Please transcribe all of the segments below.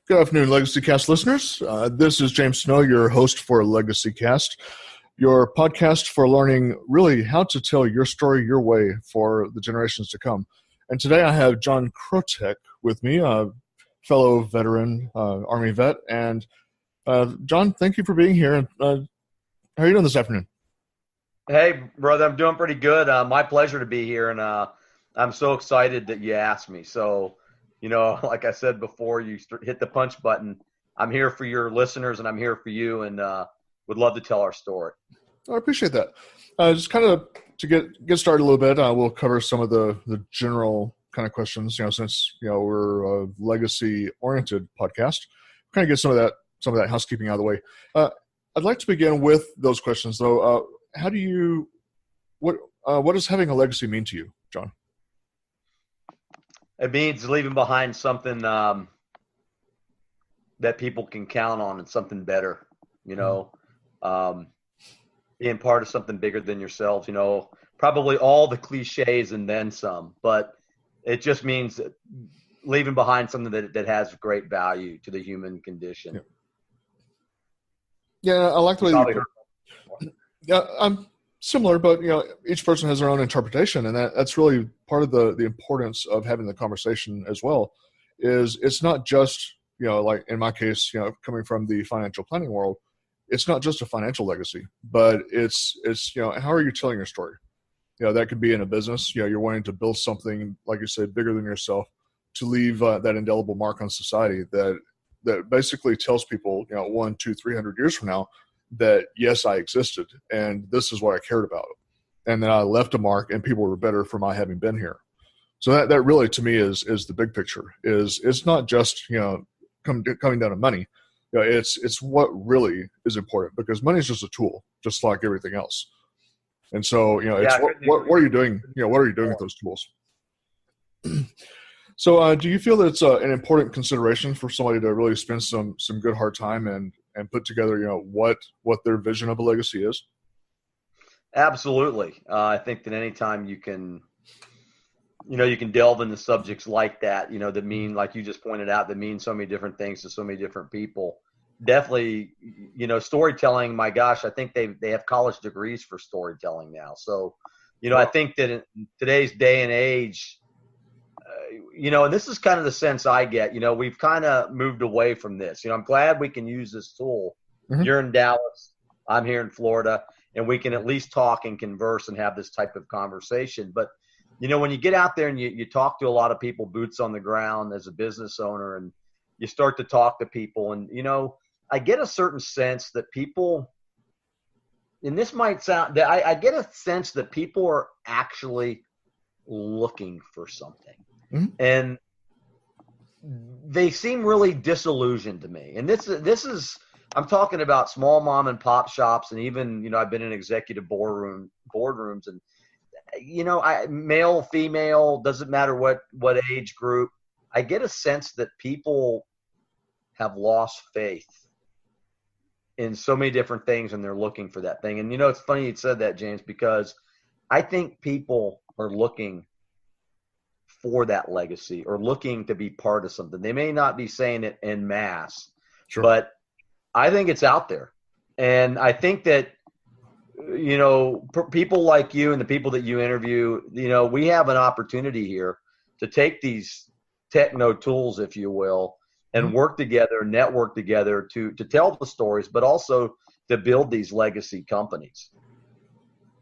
Good afternoon, LegacyCast listeners. This is James Snow, your host for LegacyCast, your podcast for learning really how to tell your story your way for the generations to come. And today I have John Krotec with me, a fellow veteran, Army vet. And John, thank you for being here. How are you doing this afternoon? Hey, brother, I'm doing pretty good. My pleasure to be here, and I'm so excited that you asked me. So, like I said before, you hit the punch button. I'm here for your listeners, and I'm here for you, and would love to tell our story. I appreciate that. Just kind of to get started a little bit, we'll cover some of the general kind of questions. Since we're a legacy-oriented podcast, kind of get some of that housekeeping out of the way. I'd like to begin with those questions, though. What does having a legacy mean to you, John? It means leaving behind something that people can count on and something better, being part of something bigger than yourselves, probably all the cliches and then some, but it just means leaving behind something that has great value to the human condition. Yeah, I like the way Yeah, I'm similar, but each person has their own interpretation, and that's really part of the importance of having the conversation as well. Is it's not just like in my case, coming from the financial planning world, it's not just a financial legacy, but it's how are you telling your story? That could be in a business. You're wanting to build something, like you said, bigger than yourself, to leave that indelible mark on society that basically tells people 100, 200, 300 years from now that yes, I existed and this is what I cared about, and that I left a mark and people were better for my having been here. So that really to me is the big picture. It's not just coming down to money. It's what really is important, because money is just a tool, just like everything else. And so it's what are you doing? What are you doing with those tools? So do you feel that it's an important consideration for somebody to really spend some good hard time and put together, what their vision of a legacy is? Absolutely. I think that anytime you can delve into subjects like that, that mean, like you just pointed out, that mean so many different things to so many different people. Definitely, storytelling, my gosh, I think they have college degrees for storytelling now. So, I think that in today's day and age, and this is kind of the sense I get, we've kind of moved away from this. I'm glad we can use this tool. Mm-hmm. You're in Dallas, I'm here in Florida, and we can at least talk and converse and have this type of conversation. But, when you get out there and you talk to a lot of people, boots on the ground as a business owner, and you start to talk to people, and, I get a certain sense that people, and this might sound, I get a sense that people are actually looking for something. Mm-hmm. And they seem really disillusioned to me. And this is I'm talking about small mom and pop shops, and even I've been in executive boardrooms, and male, female, doesn't matter what age group. I get a sense that people have lost faith in so many different things, and they're looking for that thing. And it's funny you said that, James, because I think people are looking for that legacy or looking to be part of something. They may not be saying it en masse, sure, but I think it's out there. And I think that, people like you and the people that you interview, we have an opportunity here to take these techno tools, if you will, and work together, network together to tell the stories, but also to build these legacy companies.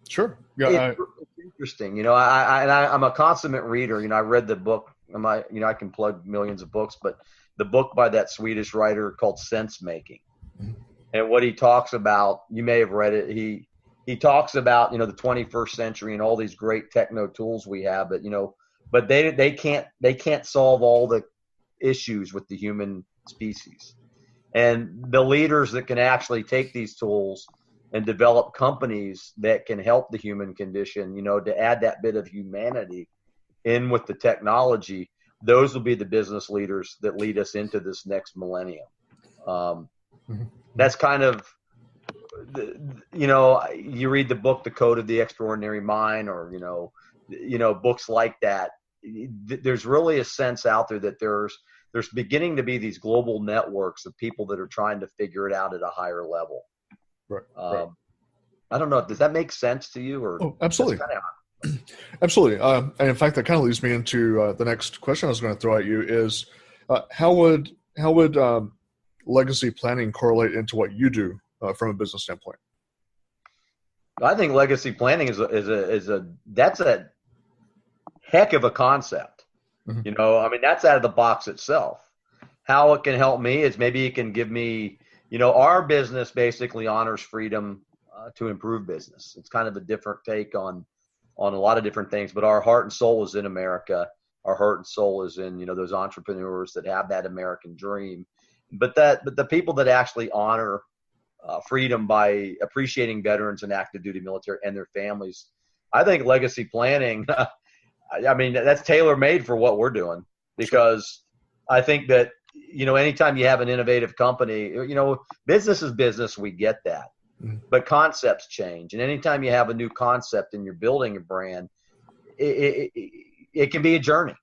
Sure. Yeah, it's interesting. I'm a consummate reader. I read the book. I can plug millions of books, but the book by that Swedish writer called Sense Making. Mm-hmm. And what he talks about, you may have read it. He talks about, the 21st century and all these great techno tools we have, but they can't solve all the issues with the human species. And the leaders that can actually take these tools and develop companies that can help the human condition, to add that bit of humanity in with the technology, those will be the business leaders that lead us into this next millennium. That's kind of, you read the book, The Code of the Extraordinary Mind, or, books like that. There's really a sense out there that there's there's beginning to be these global networks of people that are trying to figure it out at a higher level. Right. I don't know. Does that make sense to you? Or Oh, absolutely. Absolutely. And in fact, that kind of leads me into the next question I was going to throw at you is how would legacy planning correlate into what you do from a business standpoint? I think legacy planning that's a heck of a concept. I mean, that's out of the box itself. How it can help me is maybe it can give me, our business basically honors freedom to improve business. It's kind of a different take on a lot of different things, but our heart and soul is in America. Our heart and soul is in, those entrepreneurs that have that American dream, but the people that actually honor freedom by appreciating veterans and active duty military and their families. I think legacy planning, I mean, that's tailor-made for what we're doing, because I think that, anytime you have an innovative company, business is business, we get that. But concepts change. And anytime you have a new concept and you're building a brand, it can be a journey.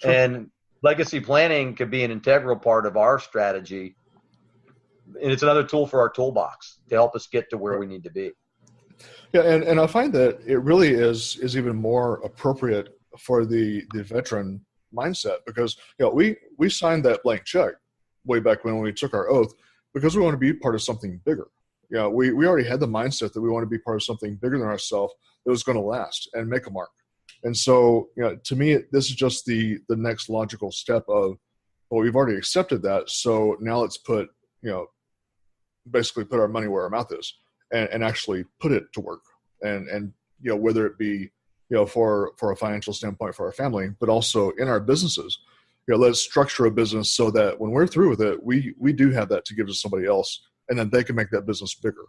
Sure. And legacy planning could be an integral part of our strategy. And it's another tool for our toolbox to help us get to where we need to be. Yeah, and I find that it really is even more appropriate for the veteran mindset, because we signed that blank check way back when we took our oath because we want to be part of something bigger. We already had the mindset that we want to be part of something bigger than ourselves that was going to last and make a mark. And so, to me, this is just the next logical step of, well, we've already accepted that. So now let's put, basically put our money where our mouth is and actually put it to work. And whether it be, for a financial standpoint for our family, but also in our businesses, let's structure a business so that when we're through with it, we do have that to give to somebody else, and then they can make that business bigger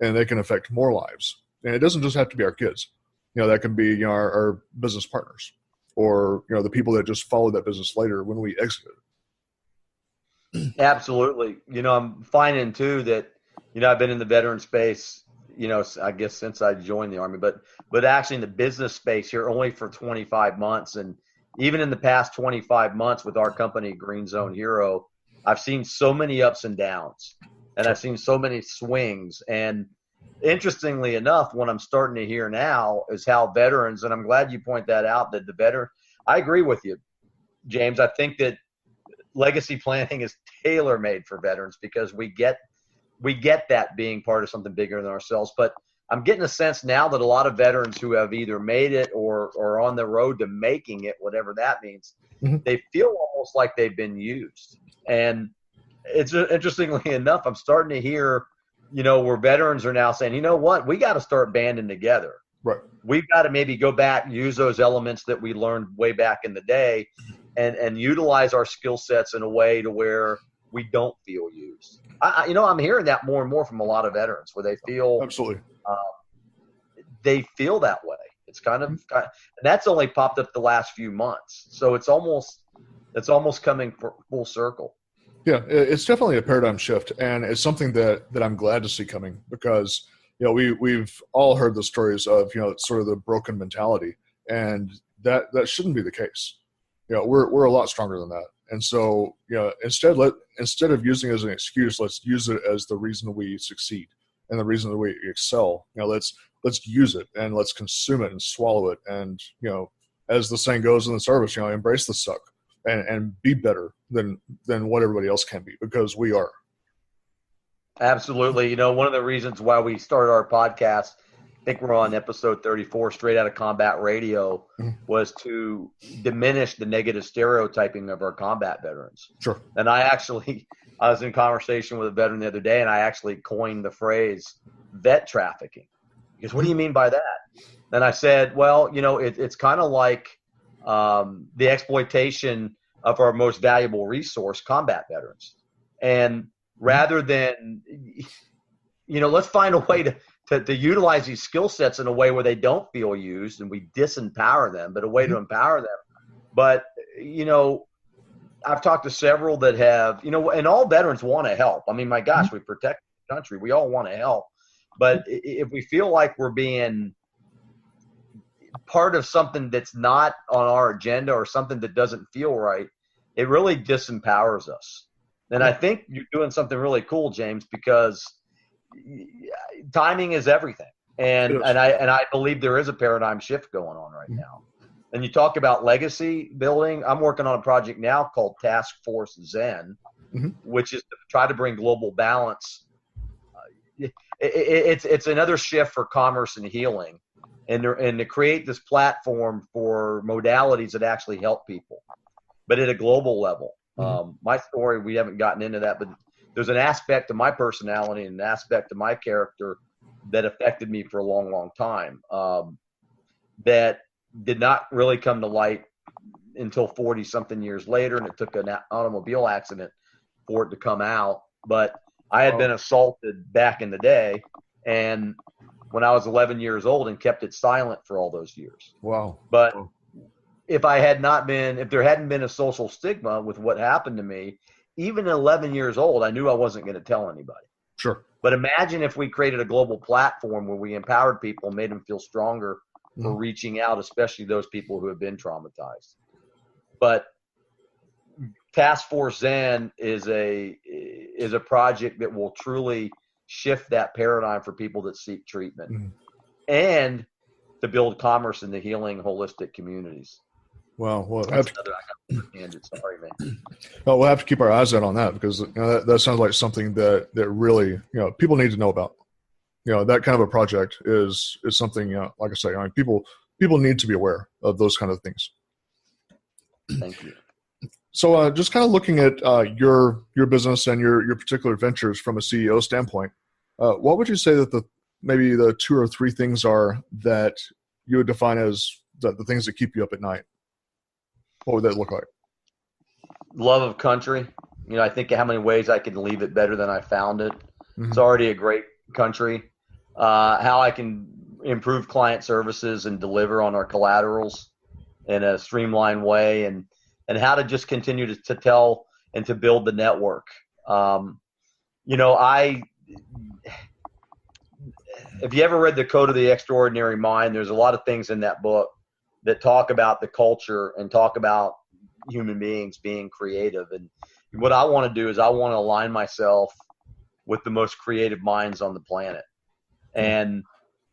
and they can affect more lives. And it doesn't just have to be our kids. That can be, our business partners or, the people that just follow that business later when we exit it. Absolutely. I'm finding too that, I've been in the veteran space, I guess since I joined the Army, but actually in the business space here only for 25 months. And even in the past 25 months with our company, Green Zone Hero, I've seen so many ups and downs, and I've seen so many swings. And interestingly enough, what I'm starting to hear now is how veterans, and I'm glad you point that out, that I agree with you, James. I think that legacy planning is tailor-made for veterans because we get that being part of something bigger than ourselves. But I'm getting a sense now that a lot of veterans who have either made it or are on the road to making it, whatever that means, they feel almost like they've been used. And it's interestingly enough, I'm starting to hear, where veterans are now saying, what, we got to start banding together. Right. We've got to maybe go back, use those elements that we learned way back in the day and utilize our skill sets in a way to where we don't feel used. I'm hearing that more and more from a lot of veterans where they feel absolutely they feel that way. It's kind of, and that's only popped up the last few months. So it's almost coming full circle. Yeah, it's definitely a paradigm shift, and it's something that I'm glad to see coming because we've all heard the stories of sort of the broken mentality, and that shouldn't be the case. We're a lot stronger than that, and so instead of using it as an excuse, let's use it as the reason we succeed and the reason that we excel. Let's use it and let's consume it and swallow it, and as the saying goes in the service, embrace the suck and be better than what everybody else can be, because we are. Absolutely. One of the reasons why we started our podcast, I think we're on episode 34, Straight Out of Combat Radio, was to diminish the negative stereotyping of our combat veterans. Sure. And I was in conversation with a veteran the other day, and I actually coined the phrase vet trafficking. Because what do you mean by that? And I said, well, it's kind of like the exploitation of our most valuable resource, combat veterans. And rather than, let's find a way to utilize these skill sets in a way where they don't feel used and we disempower them, but a way to empower them. But, I've talked to several that have, and all veterans want to help. I mean, my gosh, we protect the country. We all want to help. But if we feel like we're being part of something that's not on our agenda or something that doesn't feel right, it really disempowers us. And I think you're doing something really cool, James, because timing is everything. And I believe there is a paradigm shift going on right now. And you talk about legacy building. I'm working on a project now called Task Force Zen, which is to try to bring global balance. It's another shift for commerce and healing, and to create this platform for modalities that actually help people, but at a global level. My story, we haven't gotten into that, but there's an aspect of my personality and an aspect of my character that affected me for a long, long time, that did not really come to light until 40 something years later. And it took an automobile accident for it to come out. But I had been assaulted back in the day, and when I was 11 years old, and kept it silent for all those years. Wow. But if there hadn't been a social stigma with what happened to me, even at 11 years old, I knew I wasn't going to tell anybody. Sure. But imagine if we created a global platform where we empowered people and made them feel stronger for reaching out, especially those people who have been traumatized. But Task Force Zen is a project that will truly shift that paradigm for people that seek treatment and to build commerce in the healing holistic communities. Well, sorry, man. Well, we'll have to keep our eyes out on that, because that sounds like something that really people need to know about. That kind of a project is something, like I say, people need to be aware of those kind of things. Thank you. So just kind of looking at your business and your particular ventures from a CEO standpoint, what would you say that maybe the 2 or 3 things are that you would define as the things that keep you up at night? What would that look like? Love of country. I think how many ways I could leave it better than I found it. It's already a great country. How I can improve client services and deliver on our collaterals in a streamlined way, and how to just continue to tell and to build the network. If you ever read The Code of the Extraordinary Mind, there's a lot of things in that book that talk about the culture and talk about human beings being creative. And what I want to do is I want to align myself with the most creative minds on the planet and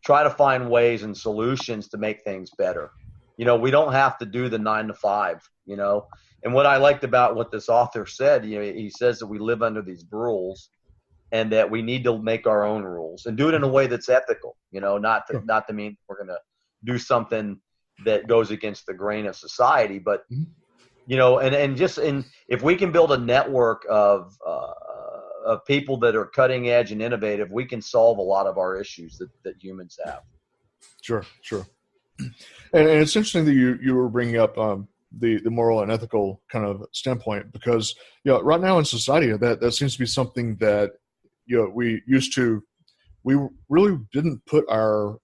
try to find ways and solutions to make things better. We don't have to do the 9 to 5, and what I liked about what this author said, he says that we live under these rules and that we need to make our own rules and do it in a way that's ethical, not to mean we're going to do something that goes against the grain of society, but if we can build a network of people that are cutting edge and innovative, we can solve a lot of our issues that humans have. Sure. And it's interesting that you were bringing up the moral and ethical kind of standpoint, because right now in society that seems to be something that we really didn't put our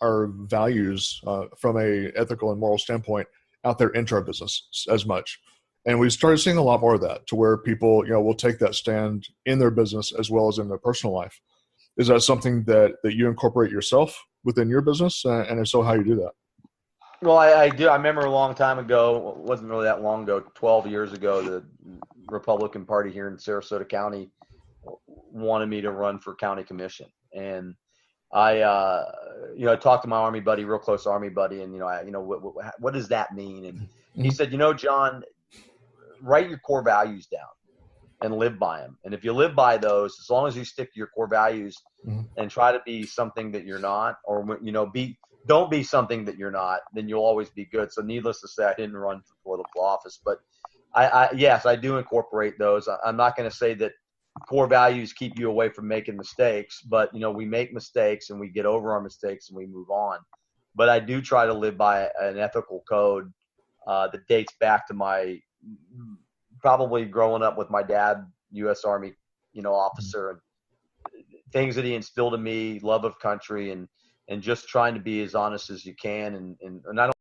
values from a ethical and moral standpoint out there into our business as much. And we started seeing a lot more of that, to where people, will take that stand in their business as well as in their personal life. Is that something that you incorporate yourself within your business? And if so, how you do that? Well, I do. I remember a long time ago, it wasn't really that long ago, 12 years ago, the Republican Party here in Sarasota County wanted me to run for county commission. And I talked to my Army buddy, real close Army buddy, and what does that mean? And he said, John, write your core values down and live by them. And if you live by those, as long as you stick to your core values and try to be something that you're not, or don't be something that you're not, then you'll always be good. So needless to say, I didn't run for political office, but yes, I do incorporate those. I'm not going to say that core values keep you away from making mistakes, but we make mistakes and we get over our mistakes and we move on. But I do try to live by an ethical code that dates back to my probably growing up with my dad, U.S. Army, officer, and things that he instilled in me, love of country, and just trying to be as honest as you can, and not